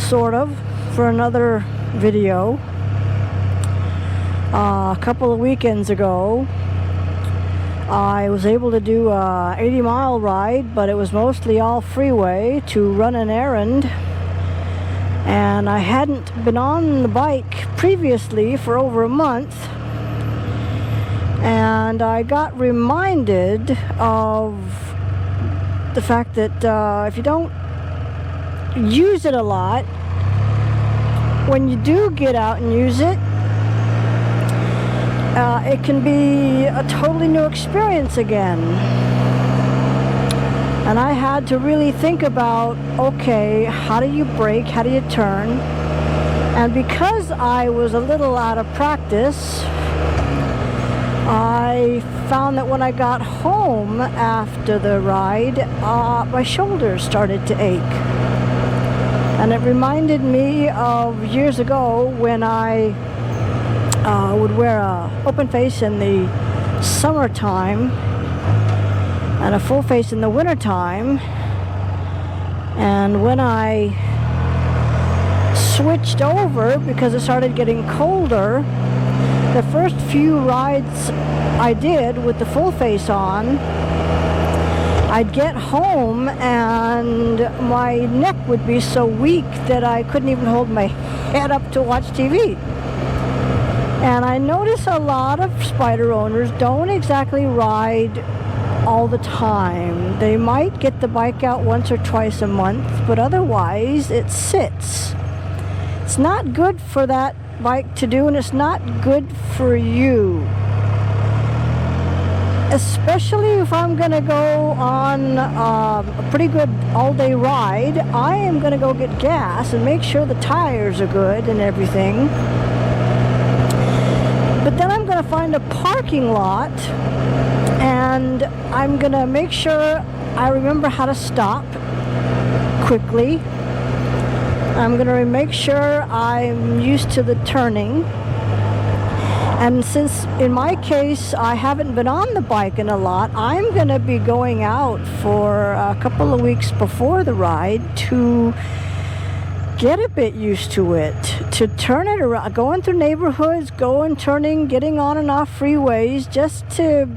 sort of, for another video. A couple of weekends ago, I was able to do a 80-mile ride, but it was mostly all freeway to run an errand. And I hadn't been on the bike previously for over a month. And I got reminded of the fact that if you don't use it a lot, when you do get out and use it, it can be a totally new experience again. And I had to really think about, okay, how do you brake? How do you turn? And because I was a little out of practice, I found that when I got home after the ride, my shoulders started to ache. And it reminded me of years ago when I would wear a open face in the summertime and a full face in the wintertime. And when I switched over, because it started getting colder, the first few rides I did with the full face on, I'd get home and my neck would be so weak that I couldn't even hold my head up to watch TV. And I notice a lot of Spyder owners don't exactly ride all the time. They might get the bike out once or twice a month, but otherwise it sits. It's not good for that bike to do, and it's not good for you. Especially if I'm going to go on a pretty good all-day ride, I am going to go get gas and make sure the tires are good and everything. But then I'm going to find a parking lot, and I'm going to make sure I remember how to stop quickly. I'm going to make sure I'm used to the turning. And since in my case I haven't been on the bike in a lot, I'm going to be going out for a couple of weeks before the ride to get a bit used to it, to turn it around, going through neighborhoods, turning, getting on and off freeways, just to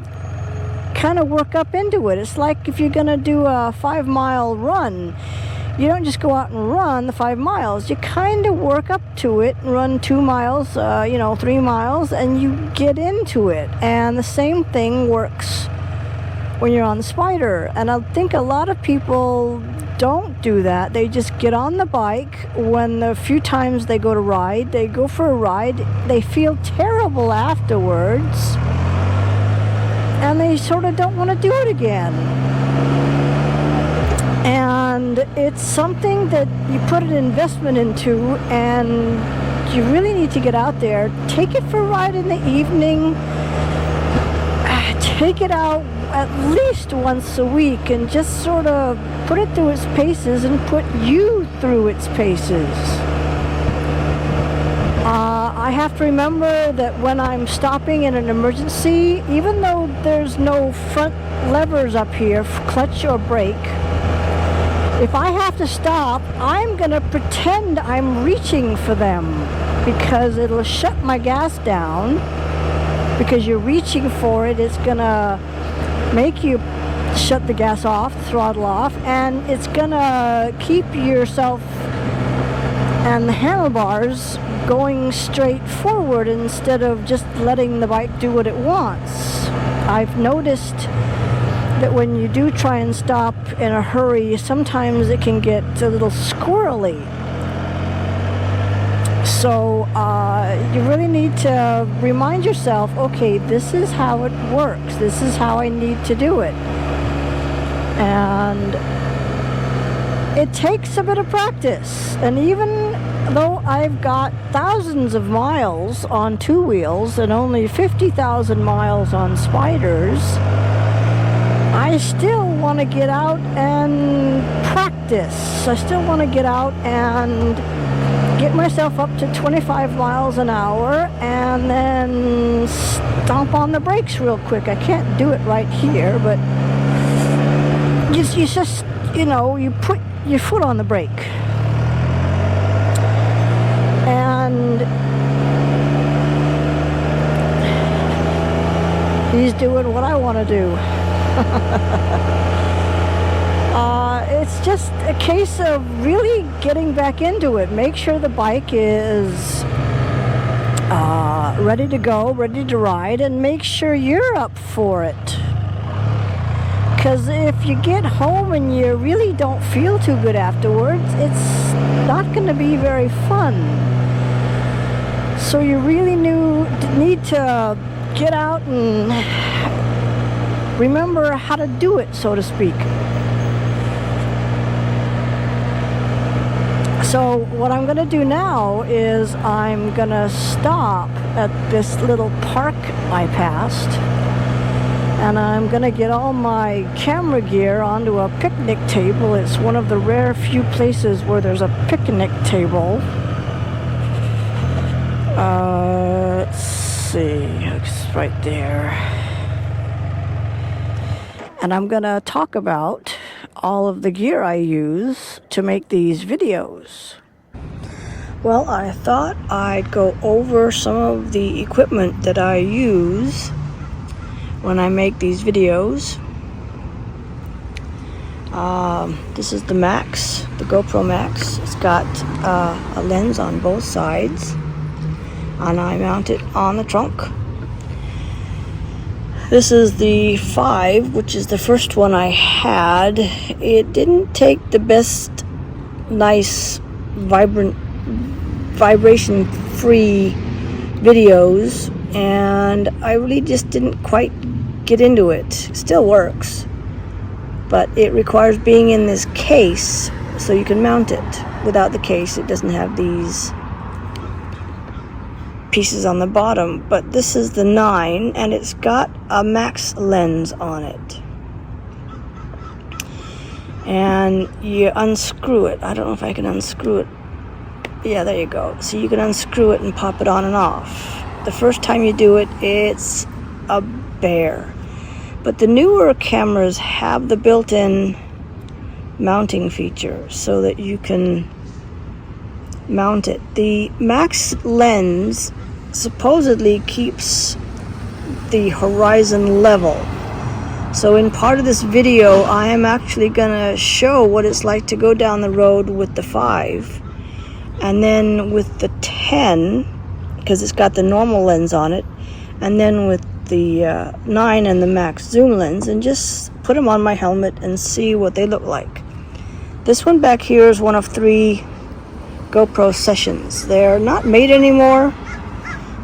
kind of work up into it. It's like if you're going to do a 5-mile run, you don't just go out and run the 5 miles. You kind of work up to it and run 2 miles, 3 miles, and you get into it. And the same thing works when you're on the Spyder. And I think a lot of people don't do that. They just get on the bike when the few times they go to ride, they go for a ride, they feel terrible afterwards, and they sort of don't want to do it again. And it's something that you put an investment into, and you really need to get out there. Take it for a ride in the evening. Take it out at least once a week and just sort of put it through its paces and put you through its paces. I have to remember that when I'm stopping in an emergency, even though there's no front levers up here, clutch or brake, if I have to stop, I'm going to pretend I'm reaching for them, because it'll shut my gas down. Because you're reaching for it, it's going to make you shut the gas off, throttle off, and it's going to keep yourself and the handlebars going straight forward instead of just letting the bike do what it wants. I've noticed that when you do try and stop in a hurry, sometimes it can get a little squirrely. So you really need to remind yourself, okay, this is how it works. This is how I need to do it. And it takes a bit of practice. And even though I've got thousands of miles on 2 wheels and only 50,000 miles on Spyders, I still want to get out and practice. I still want to get out and get myself up to 25 miles an hour and then stomp on the brakes real quick. I can't do it right here, but you just, you put your foot on the brake He's doing what I want to do. It's just a case of really getting back into it. Make sure the bike is ready to go, ready to ride, and make sure you're up for it. Because if you get home and you really don't feel too good afterwards, it's not going to be very fun. So you really need to get out and remember how to do it, so to speak. So what I'm going to do now is I'm going to stop at this little park I passed, and I'm going to get all my camera gear onto a picnic table. It's one of the rare few places where there's a picnic table. Let's see, it's right there. And I'm going to talk about all of the gear I use to make these videos. Well, I thought I'd go over some of the equipment that I use when I make these videos. This is the Max, the GoPro Max. It's got a lens on both sides, and I mount it on the trunk. This is the 5, which is the first one I had. It didn't take the best, nice, vibration-free videos, and I really just didn't quite get into it. It still works, but it requires being in this case so you can mount it. Without the case, it doesn't have these pieces on the bottom. But this is the 9, and it's got a Max lens on it, and you unscrew it. I don't know if I can unscrew it. Yeah, there you go. So you can unscrew it and pop it on and off. The first time you do it, it's a bear. But the newer cameras have the built-in mounting feature so that you can mount it. The Max lens supposedly keeps the horizon level. So in part of this video, I am actually going to show what it's like to go down the road with the 5, and then with the 10, because it's got the normal lens on it, and then with the 9 and the Max zoom lens, and just put them on my helmet and see what they look like. This one back here is one of 3 GoPro Sessions. They're not made anymore,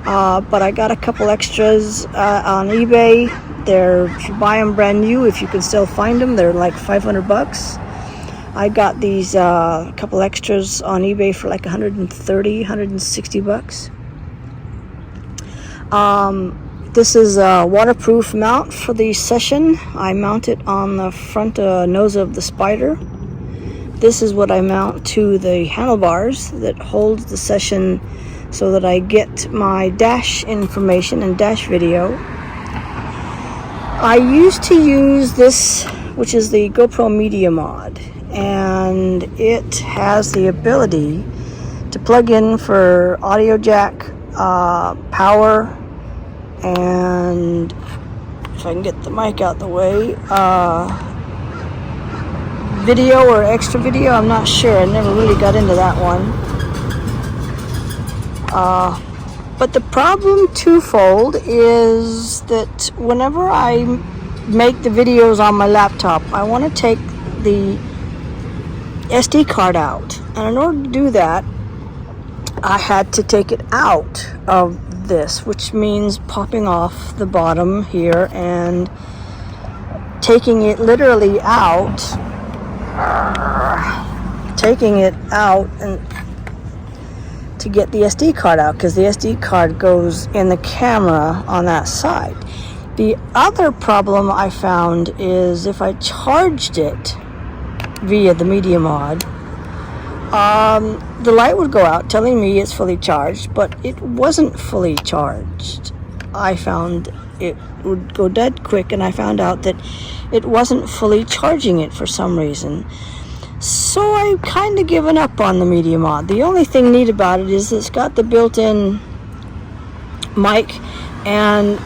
but I got a couple extras on eBay. If you buy them brand new, if you can still find them, they're like $500. I got these couple extras on eBay for like $160. This is a waterproof mount for the Session. I mount it on the front nose of the Spyder. This is what I mount to the handlebars that holds the Session so that I get my dash information and dash video. I used to use this, which is the GoPro Media Mod, and it has the ability to plug in for audio jack, power, and if I can get the mic out the way, video or extra video, I'm not sure. I never really got into that one. But the problem twofold is that whenever I make the videos on my laptop, I want to take the SD card out. And in order to do that, I had to take it out of this, which means popping off the bottom here and taking it literally out, and to get the SD card out, because the SD card goes in the camera on that side. The other problem I found is if I charged it via the Media Mod, the light would go out telling me it's fully charged, but it wasn't fully charged. I found it would go dead quick, and I found out that it wasn't fully charging it for some reason. So I've kind of given up on the Media Mod. The only thing neat about it is it's got the built-in mic, and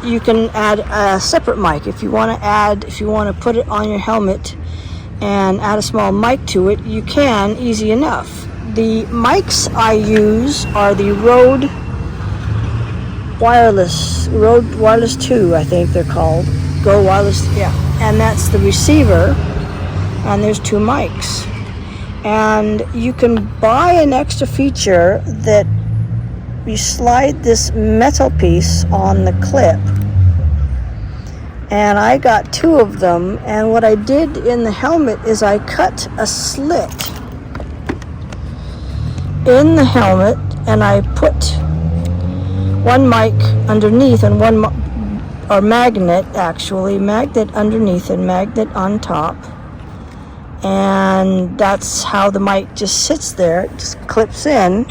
you can add a separate mic. If you want to put it on your helmet and add a small mic to it, you can, easy enough. The mics I use are the Rode Wireless 2, I think they're called. Go Wireless, yeah. And that's the receiver, and there's 2 mics. And you can buy an extra feature that you slide this metal piece on the clip. And I got 2 of them, and what I did in the helmet is I cut a slit in the helmet, and I put one mic underneath and magnet underneath and magnet on top. And that's how the mic just sits there. It just clips in,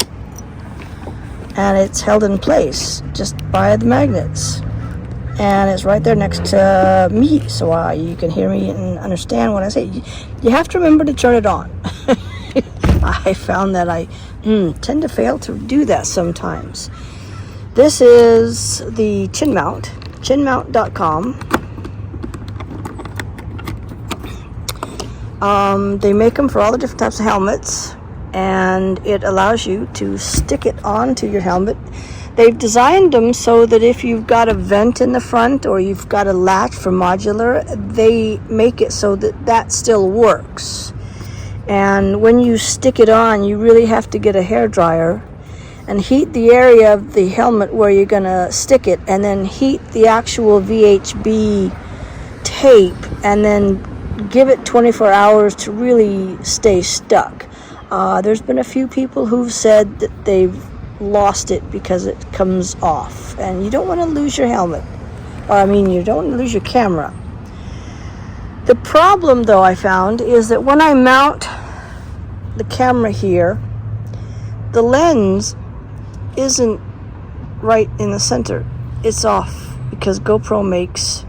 and it's held in place just by the magnets. And it's right there next to me, so you can hear me and understand what I say. You have to remember to turn it on. I found that I tend to fail to do that sometimes. This is the chin mount, chinmount.com. They make them for all the different types of helmets, and it allows you to stick it onto your helmet. They've designed them so that if you've got a vent in the front or you've got a latch for modular, they make it so that that still works. And when you stick it on, you really have to get a hairdryer and heat the area of the helmet where you're going to stick it, and then heat the actual VHB tape, and then give it 24 hours to really stay stuck. There's been a few people who've said that they've lost it because it comes off, and you don't want to lose your helmet, you don't want to lose your camera. The problem, though, I found is that when I mount the camera here, the lens isn't right in the center. It's off because GoPro makes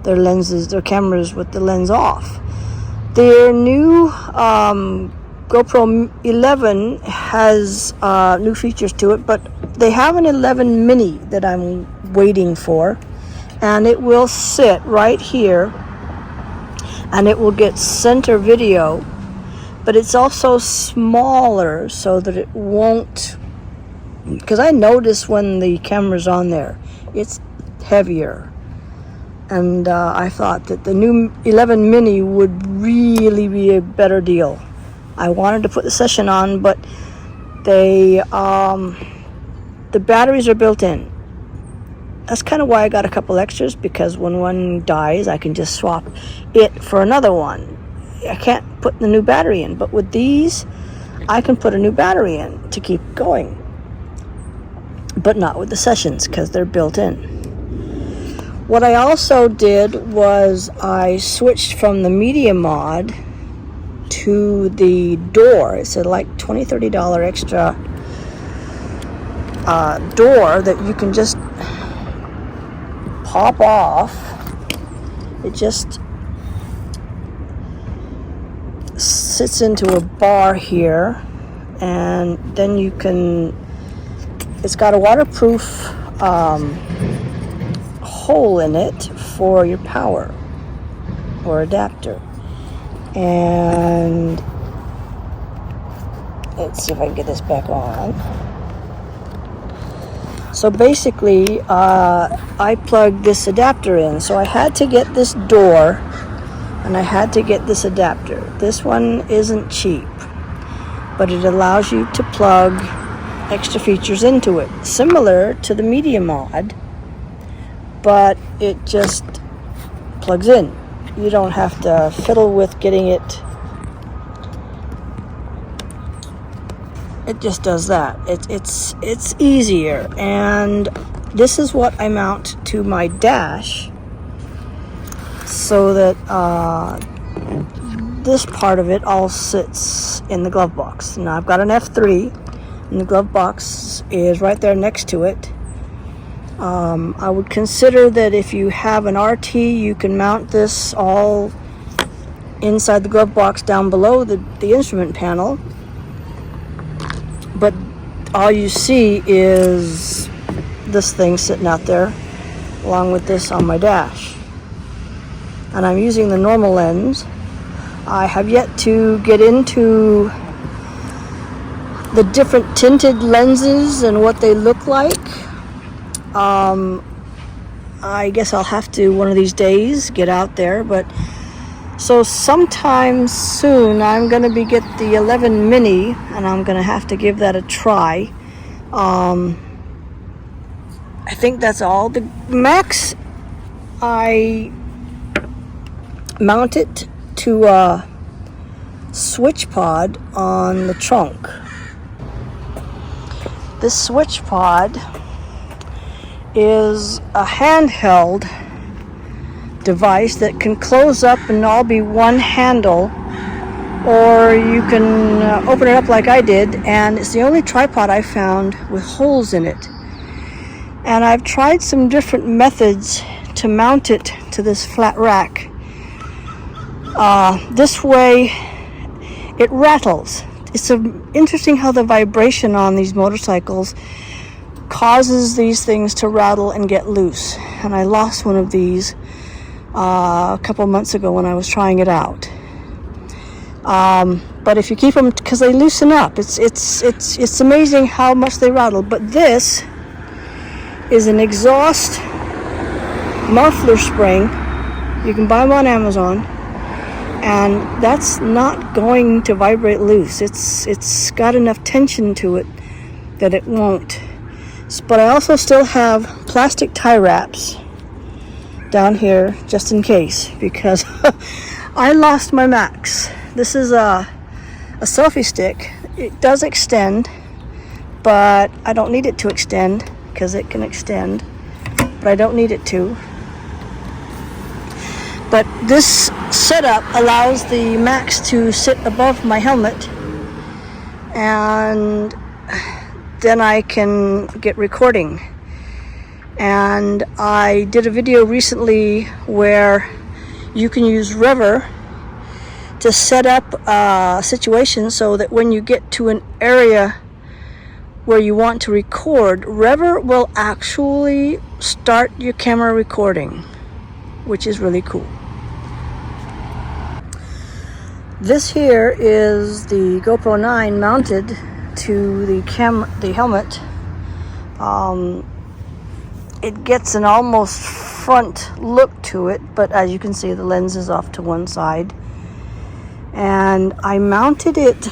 their cameras with the lens off. Their new GoPro 11 has new features to it, but they have an 11 mini that I'm waiting for, and it will sit right here and it will get center video, but it's also smaller so that it won't, because I notice when the camera's on there, it's heavier. And I thought that the new 11 mini would really be a better deal. I wanted to put the Session on, but the batteries are built in. That's kind of why I got a couple extras, because when one dies, I can just swap it for another one. I can't put the new battery in, but with these, I can put a new battery in to keep going. But not with the Sessions, because they're built in. What I also did was I switched from the Media Mod to the door. It's a like $20, $30 extra door that you can just pop off. It just sits into a bar here, and then you can, it's got a waterproof hole in it for your power or adapter. And let's see if I can get this back on. So basically, I plugged this adapter in. So I had to get this door, and I had to get this adapter. This one isn't cheap, but it allows you to plug extra features into it, similar to the Media Mod, but it just plugs in. You don't have to fiddle with getting it. It just does that. It's easier. And this is what I mount to my dash, so that this part of it all sits in the glove box. Now I've got an F3, and the glove box is right there next to it. I would consider that if you have an RT, you can mount this all inside the glove box down below the instrument panel. But all you see is this thing sitting out there. along with this on my dash. And I'm using the normal lens. I have yet to get into the different tinted lenses and what they look like. I guess I'll have to one of these days get out there, but so sometime soon I'm going to get the 11 mini, and I'm going to have to give that a try. I think that's all. The Max, I mount it to a switch pod on the trunk. This switch pod is a handheld device that can close up and all be one handle, or you can open it up like I did, and it's the only tripod I found with holes in it. And I've tried some different methods to mount it to this flat rack. This way it rattles. It's interesting how the vibration on these motorcycles causes these things to rattle and get loose. And I lost one of these a couple months ago when I was trying it out. But if you keep them, because they loosen up, it's amazing how much they rattle. But this is an exhaust muffler spring. You can buy them on Amazon, and that's not going to vibrate loose. It's got enough tension to it that it won't. But I also still have plastic tie wraps down here just in case, because I lost my Max. This is a selfie stick. It does extend, but I don't need it to extend, because it can extend, but I don't need it to. But this setup allows the Max to sit above my helmet, and then I can get recording. And I did a video recently where you can use Rever to set up a situation so that when you get to an area where you want to record, Rever will actually start your camera recording, which is really cool. This here is the GoPro 9 mounted to the helmet. It gets an almost front look to it, but as you can see, the lens is off to one side. And I mounted it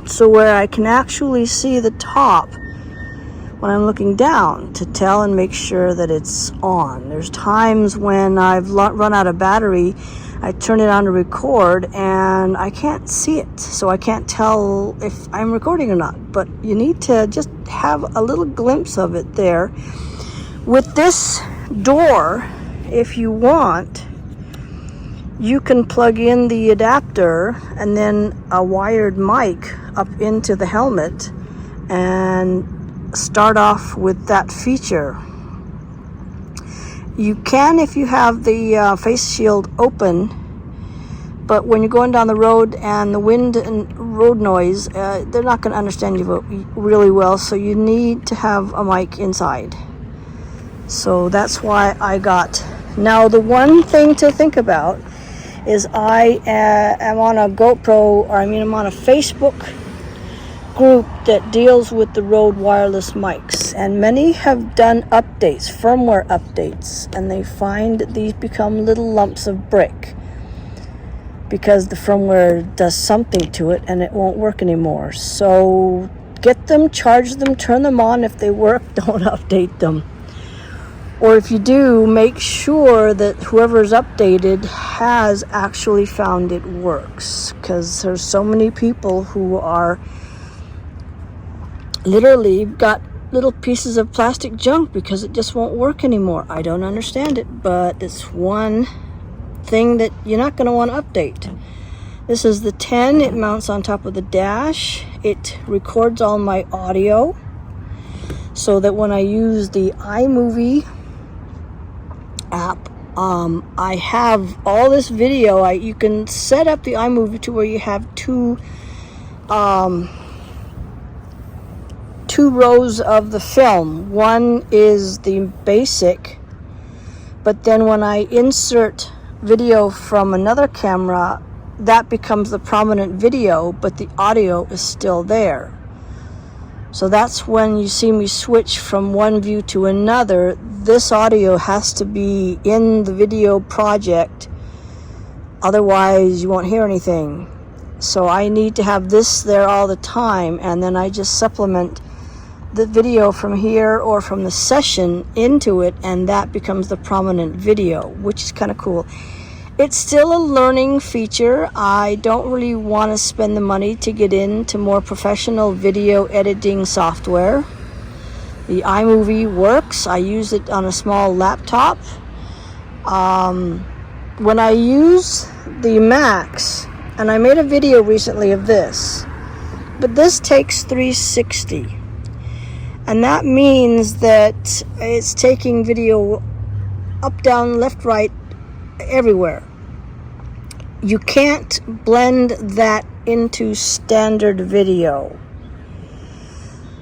so where I can actually see the top when I'm looking down to tell and make sure that it's on. There's times when I've run out of battery, I turn it on to record and I can't see it, so I can't tell if I'm recording or not. But you need to just have a little glimpse of it there. With this door, if you want, you can plug in the adapter and then a wired mic up into the helmet and start off with that feature. You can if you have the face shield open, but when you're going down the road and the wind and road noise, they're not going to understand you really well, so you need to have a mic inside. So that's why I got. Now the one thing to think about is I am on a GoPro, or I'm on a Facebook group that deals with the Rode wireless mics, and many have done updates, firmware updates, and they find that these become little lumps of brick because the firmware does something to it and it won't work anymore. So get them, charge them, turn them on. If they work, don't update them. Or if you do, make sure that whoever's updated has actually found it works, because there's so many people who are literally got little pieces of plastic junk because it just won't work anymore. I don't understand it, but it's one thing that you're not going to want to update. This is the 10. It mounts on top of the dash. It records all my audio so that when I use the iMovie app, I have all this video. You can set up the iMovie to where you have two rows of the film. One is the basic But then when I insert video from another camera, that becomes the prominent video, but the audio is still there. So that's when you see me switch from one view to another. This audio has to be in the video project, otherwise you won't hear anything. So I need to have this there all the time, and then I just supplement the video from here or from the session into it, and that becomes the prominent video, which is kind of cool. It's still a learning feature. I don't really want to spend the money to get into more professional video editing software. The iMovie works. I use it on a small laptop. When I use the Macs, and I made a video recently of this, but this takes 360. And that means that it's taking video up, down, left, right, everywhere. You can't blend that into standard video.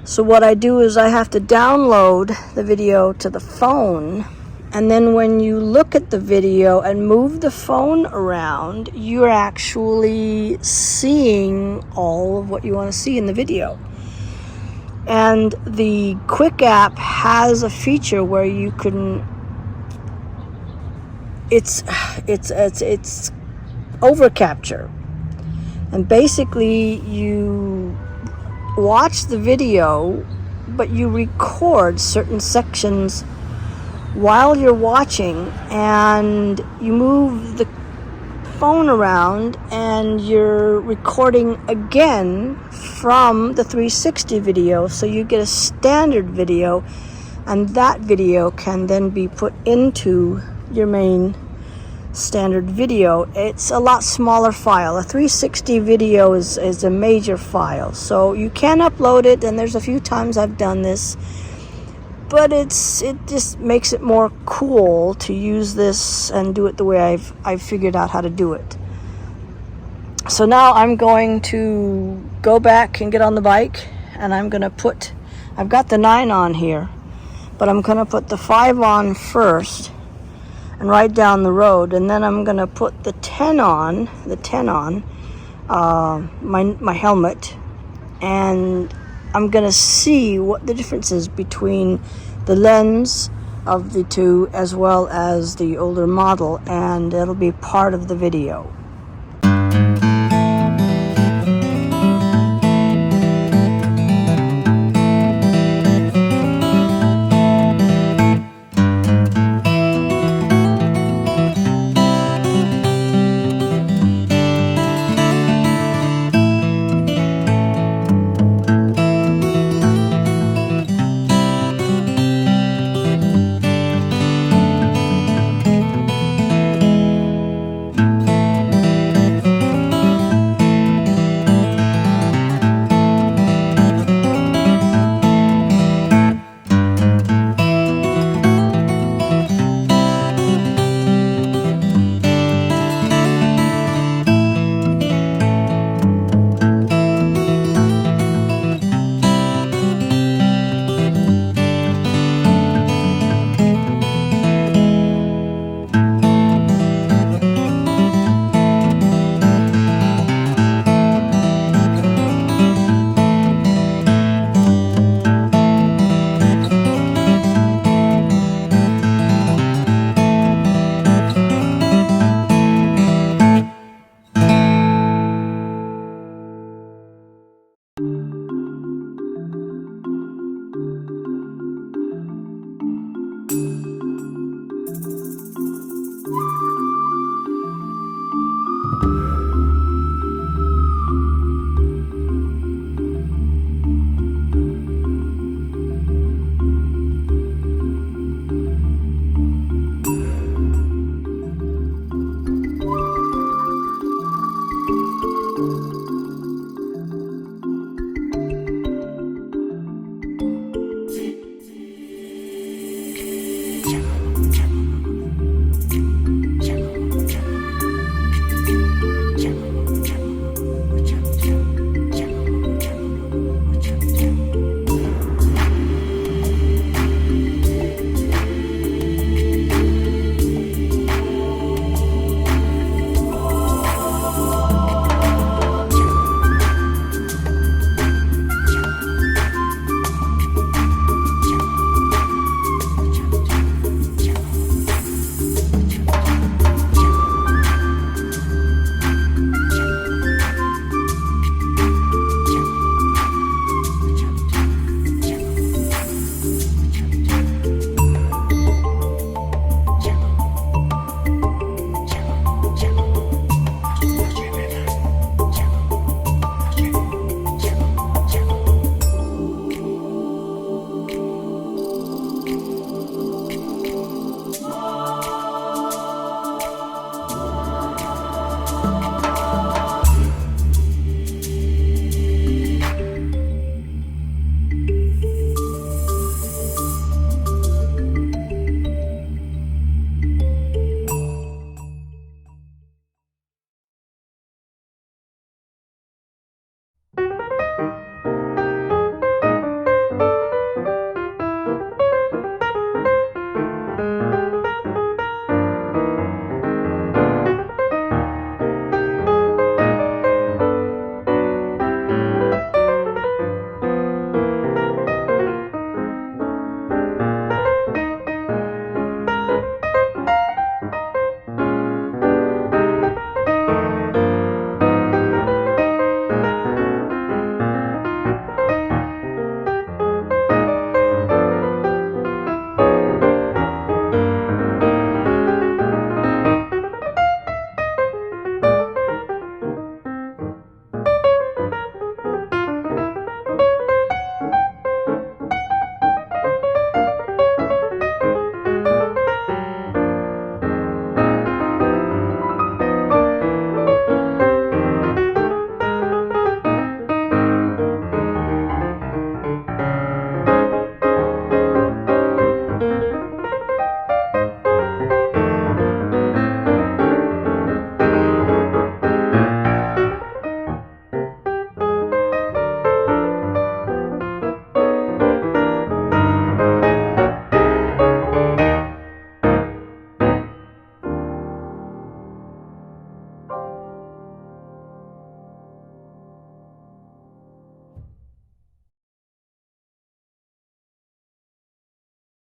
So what I do is I have to download the video to the phone, and then when you look at the video and move the phone around, you're actually seeing all of what you want to see in the video. And the Quick app has a feature where you can, it's over capture, and basically you watch the video, but you record certain sections while you're watching, and you move the phone around and you're recording again from the 360 video, so you get a standard video, and that video can then be put into your main standard video. It's a lot smaller file. A 360 video is a major file, so you can upload it, and there's a few times I've done this, but it just makes it more cool to use this and do it the way I've figured out how to do it. So now I'm going to go back and get on the bike, and I've got the 9 on here, but I'm going to put the 5 on first and ride down the road, and then I'm going to put the 10 on, my helmet, and I'm going to see what the difference is between the lens of the two as well as the older model, and it'll be part of the video.